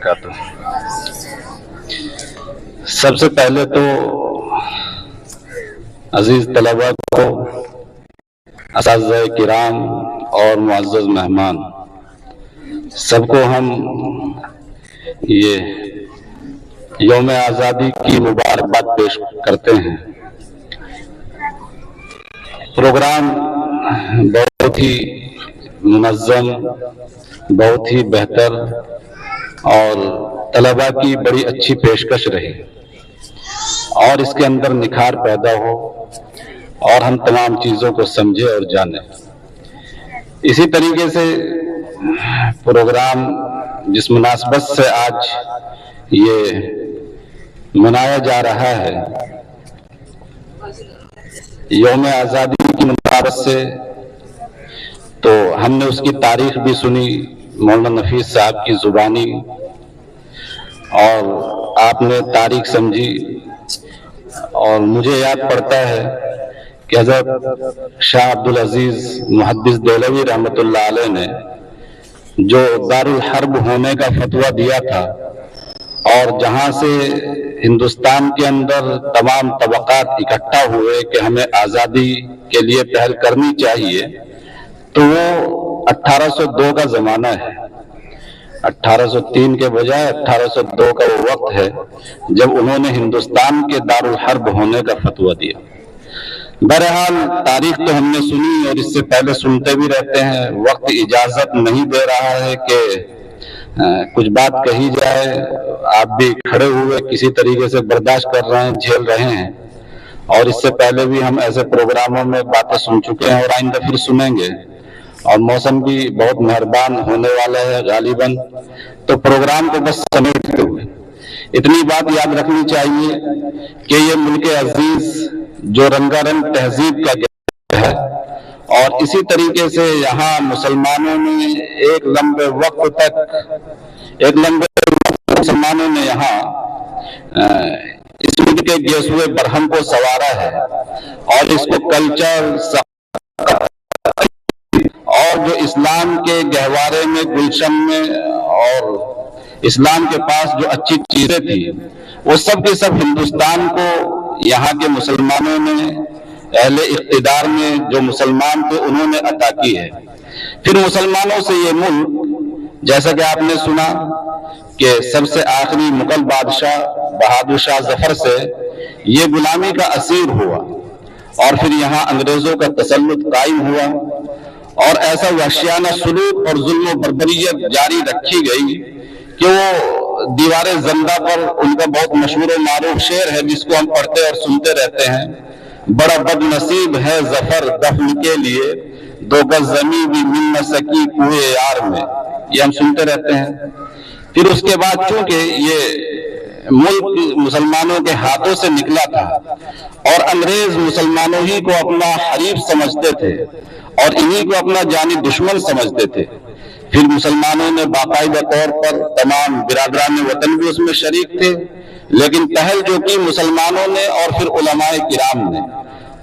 وبرکاتہ۔ سب سے پہلے تو عزیز طلباء کو، اساتذہ کرام اور معزز مہمان سب کو ہم یہ یوم آزادی کی مبارکباد پیش کرتے ہیں۔ پروگرام بہت ہی منظم، بہت ہی بہتر اور طلباء کی بڑی اچھی پیشکش رہی اور اس کے اندر نکھار پیدا ہو اور ہم تمام چیزوں کو سمجھے اور جانیں۔ اسی طریقے سے پروگرام جس مناسبت سے آج یہ منایا جا رہا ہے، یوم آزادی کی مناسبت سے، تو ہم نے اس کی تاریخ بھی سنی مولانا نفیس صاحب کی زبانی، اور آپ نے تاریخ سمجھی، اور مجھے یاد پڑتا ہے کہ حضرت شاہ عبدالعزیز محدث دہلوی رحمۃ اللہ علیہ نے جو دارالحرب ہونے کا فتویٰ دیا تھا، اور جہاں سے ہندوستان کے اندر تمام طبقات اکٹھا ہوئے کہ ہمیں آزادی کے لیے پہل کرنی چاہیے، تو وہ 1802 کا زمانہ ہے۔ 1803 کے بجائے 1802 کا وہ وقت ہے جب انہوں نے ہندوستان کے دارالحرب ہونے کا فتویٰ دیا۔ بہرحال تاریخ تو ہم نے سنی اور اس سے پہلے سنتے بھی رہتے ہیں، وقت اجازت نہیں دے رہا ہے کہ کچھ بات کہی جائے۔ آپ بھی کھڑے ہوئے کسی طریقے سے برداشت کر رہے ہیں، جھیل رہے ہیں، اور اس سے پہلے بھی ہم ایسے پروگراموں میں باتیں سن چکے ہیں اور آئندہ پھر سنیں گے، اور موسم بھی بہت مہربان ہونے والا ہے غالباً۔ تو پروگرام کو بس سمیٹتے ہوئے اتنی بات یاد رکھنی چاہیے کہ یہ ملک عزیز جو رنگا رنگ تہذیب کا ہے، اور اسی طریقے سے یہاں مسلمانوں نے ایک لمبے وقت مسلمانوں نے یہاں اس ملک کے گیسوئے برہم کو سنوارا ہے، اور اس کو کلچر اور جو اسلام کے گہوارے میں، گلشن میں، اور اسلام کے پاس جو اچھی چیزیں تھی، وہ سب کے سب ہندوستان کو یہاں کے مسلمانوں نے، اہل اقتدار میں جو مسلمان تھے، انہوں نے عطا کی ہے۔ پھر مسلمانوں سے یہ ملک، جیسا کہ آپ نے سنا کہ سب سے آخری مغل بادشاہ بہادر شاہ ظفر سے یہ غلامی کا اسیر ہوا، اور پھر یہاں انگریزوں کا تسلط قائم ہوا، اور ایسا وحشیانہ سلوک اور ظلم و بربریت جاری رکھی گئی کہ وہ دیوار زندہ پر ان کا بہت مشہور و معروف شعر ہے جس کو ہم پڑھتے اور سنتے رہتے ہیں: بڑا بد نصیب ہے ظفر دفن کے لیے، 2 گز زمیں بھی مل نہ سکی کوئے یار میں۔ یہ ہم سنتے رہتے ہیں۔ پھر اس کے بعد چونکہ یہ ملک مسلمانوں کے ہاتھوں سے نکلا تھا اور انگریز مسلمانوں ہی کو اپنا حریف سمجھتے تھے اور انہی کو اپنا جانی دشمن سمجھتے تھے، پھر مسلمانوں نے باقاعدہ طور پر، تمام برادران وطن بھی اس میں شریک تھے، لیکن پہل جو کی مسلمانوں نے اور پھر علماء کرام نے۔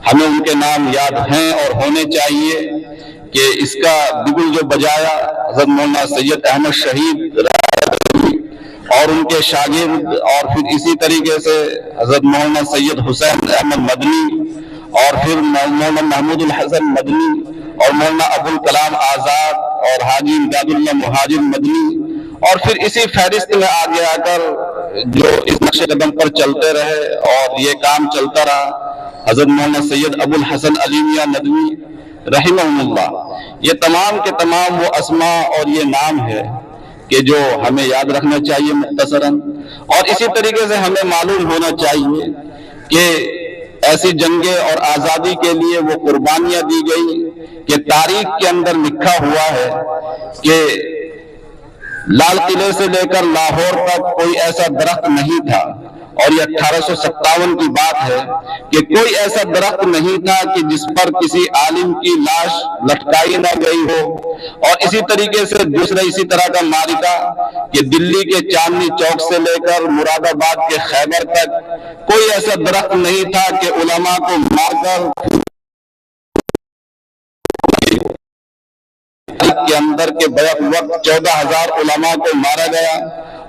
ہمیں ان کے نام یاد ہیں اور ہونے چاہیے کہ اس کا بگل جو بجایا حضرت مولانا سید احمد شہید اور ان کے شاگرد، اور پھر اسی طریقے سے حضرت مولانا سید حسین احمد مدنی، اور پھر مولانا محمود الحسن مدنی، اور مولانا ابو الکلام آزاد، اور حاجی امداد اللہ مہاجر مدنی، اور پھر اسی فہرست میں آگے آ کر جو اس نقش قدم پر چلتے رہے اور یہ کام چلتا رہا، حضرت مولانا سید ابو الحسن علی میاں ندوی رحمہ اللہ۔ یہ تمام کے تمام وہ اسماء اور یہ نام ہے کہ جو ہمیں یاد رکھنا چاہیے مختصراً، اور اسی طریقے سے ہمیں معلوم ہونا چاہیے کہ ایسی جنگیں اور آزادی کے لیے وہ قربانیاں دی گئی کہ تاریخ کے اندر لکھا ہوا ہے کہ لال قلعے سے لے کر لاہور تک کوئی ایسا درخت نہیں تھا، اور یہ 1857 کی بات ہے کہ کوئی ایسا درخت نہیں تھا کہ جس پر کسی عالم کی لاش لٹکائی نہ گئی ہو، اور اسی طریقے سے دوسرا اسی طرح کا معرکہ کہ دلی کے چاندنی چوک سے لے کر مراد آباد کے خیبر تک کوئی ایسا درخت نہیں تھا کہ علماء کو مار کر کے اندر کے بیک وقت 14,000 علماء کو مارا گیا،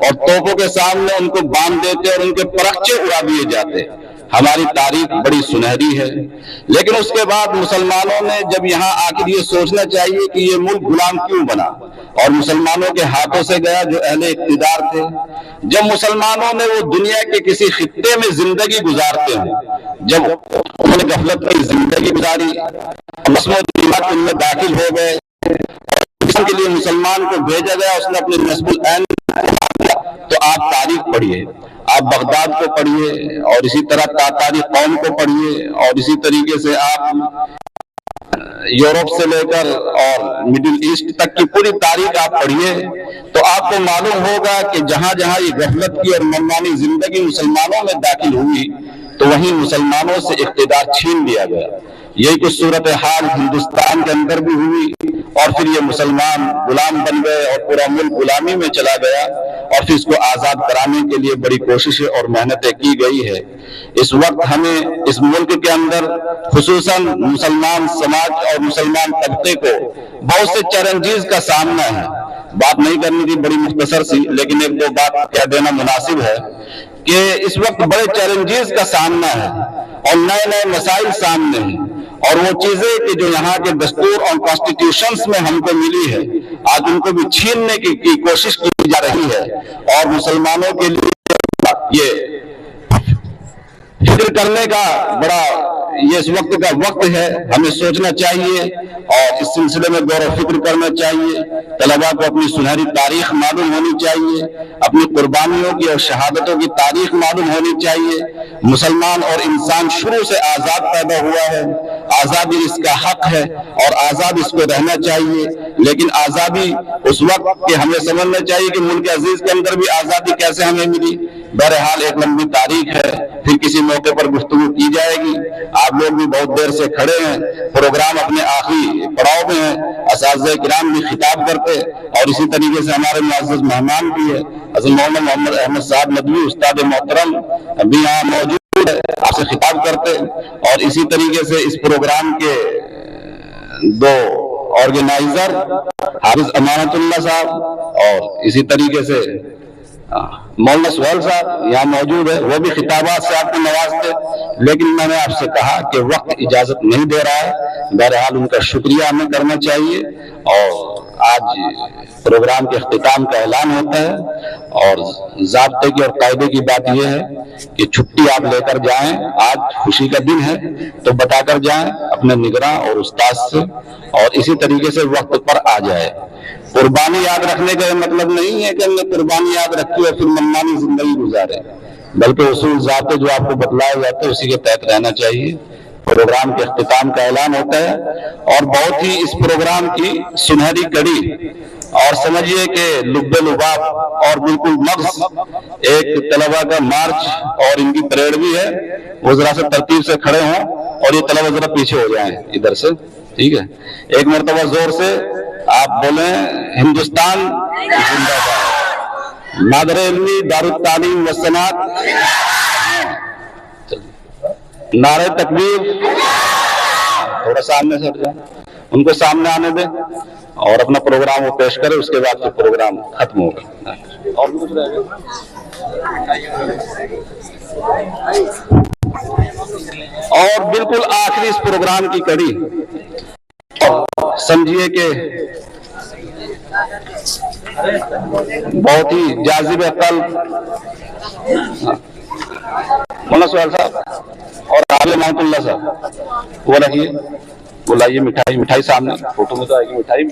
اور توپوں کے سامنے ان کو باندھ دیتے اور ان کے پرخچے اڑا دیے جاتے۔ ہماری تاریخ بڑی سنہری ہے، لیکن اس کے بعد مسلمانوں نے جب یہاں آخر یہ سوچنا چاہیے کہ یہ ملک غلام کیوں بنا اور مسلمانوں کے ہاتھوں سے گیا جو اہل اقتدار تھے۔ جب مسلمانوں نے وہ دنیا کے کسی خطے میں زندگی گزارتے ہیں، جب انہوں نے غفلت کی زندگی گزاری، نسل و دماغ ان میں داخل ہو گئے، اس کے لیے مسلمان کو بھیجا گیا، اس نے اپنے نسب العین تو آپ تاریخ پڑھیے، آپ بغداد کو پڑھیے اور اسی طرح تاتاری قوم کو پڑھیے اور اسی طریقے سے آپ یورپ سے لے کر اور مڈل ایسٹ تک کی پوری تاریخ آپ پڑھیے تو آپ کو معلوم ہوگا کہ جہاں جہاں یہ غفلت کی اور منمانی زندگی مسلمانوں میں داخل ہوئی تو وہیں مسلمانوں سے اقتدار چھین لیا گیا۔ یہی کچھ صورتحال ہندوستان کے اندر بھی ہوئی اور پھر یہ مسلمان غلام بن گئے اور پورا ملک غلامی میں چلا گیا اور پھر اس کو آزاد کرانے کے لیے بڑی کوششیں اور محنتیں کی گئی ہے۔ اس وقت ہمیں اس ملک کے اندر خصوصاً مسلمان سماج اور مسلمان طبقے کو بہت سے چیلنجز کا سامنا ہے۔ بات نہیں کرنی تھی، بڑی مختصر سی، لیکن ایک دو بات کہہ دینا مناسب ہے کہ اس وقت بڑے چیلنجز کا سامنا ہے اور نئے نئے مسائل سامنے ہیں اور وہ چیزیں کہ جو یہاں کے دستور اور کانسٹیٹیوشنز میں ہم کو ملی ہے آج ان کو بھی چھیننے کی کوشش کی جا رہی ہے اور مسلمانوں کے لیے یہ فکر کرنے کا بڑا یہ اس وقت کا وقت ہے۔ ہمیں سوچنا چاہیے اور اس سلسلے میں غور و فکر کرنا چاہیے۔ طلباء کو اپنی سنہری تاریخ معلوم ہونی چاہیے، اپنی قربانیوں کی اور شہادتوں کی تاریخ معلوم ہونی چاہیے۔ مسلمان اور انسان شروع سے آزاد پیدا ہوا ہے، آزادی اس کا حق ہے اور آزاد اس کو رہنا چاہیے، لیکن آزادی اس وقت کہ ہمیں سمجھنا چاہیے کہ ملک عزیز کے اندر بھی آزادی کیسے ہمیں ملی۔ بہرحال ایک لمبی تاریخ ہے، پھر کسی موقع پر گفتگو کی جائے گی۔ آپ لوگ بھی بہت دیر سے کھڑے ہیں، پروگرام اپنے آخری پڑاؤ میں ہیں، اساتذہ کرام بھی خطاب کرتے اور اسی طریقے سے ہمارے معزز مہمان بھی ہے حضرت مولانا محمد احمد صاحب ندوی استاد محترم بھی یہاں موجود ہے، آپ سے خطاب کرتے اور اسی طریقے سے اس پروگرام کے دو آرگنائزر حافظ امانت اللہ صاحب اور اسی طریقے سے مولانا سہیل صاحب یہاں موجود ہے، وہ بھی خطابات سے آپ کو نوازتے، لیکن میں نے آپ سے کہا کہ وقت اجازت نہیں دے رہا ہے۔ بہرحال ان کا شکریہ ہمیں کرنا چاہیے اور آج پروگرام کے اختتام کا اعلان ہوتا ہے اور ضابطے کی اور قاعدے کی بات یہ ہے کہ چھٹی آپ لے کر جائیں، آج خوشی کا دن ہے تو بتا کر جائیں اپنے نگراں اور استاد سے اور اسی طریقے سے وقت پر آ جائے۔ قربانی یاد رکھنے کا یہ مطلب نہیں ہے کہ ہم نے قربانی یاد رکھی اور پھر منمانی زندگی گزارے، بلکہ اصول ضابطے جو آپ کو بتلائے جاتے ہیں اسی کے تحت رہنا چاہیے۔ پروگرام کے اختتام کا اعلان ہوتا ہے اور بہت ہی اس پروگرام کی سنہری کڑی اور سمجھیے کہ لب لباب اور بالکل مغز ایک طلبہ کا مارچ اور ان کی پریڈ بھی ہے، وہ ذرا سے ترتیب سے کھڑے ہوں اور یہ طلبہ ذرا پیچھے ہو جائیں ادھر سے، ٹھیک ہے؟ ایک مرتبہ زور سے آپ بولیں ہندوستان زندہ باد، مادر علمی دارالتعلیم و صنعت، نعرہ تکبیر، تھوڑا سامنے سے ہٹ جائیں، ان کو سامنے آنے دیں اور اپنا پروگرام وہ پیش کرے، اس کے بعد پھر پروگرام ختم ہوگا۔ اور بھی کچھ رہے گا؟ اور بالکل آخری اس پروگرام کی کڑی سمجھیے کہ بہت ہی جاذب قلب مولانا سہیل صاحب اور حافظ امانت اللہ صاحب وہ رکھیے، وہ لائیے مٹھائی سامنے، فوٹو میں تو آئے گی مٹھائی۔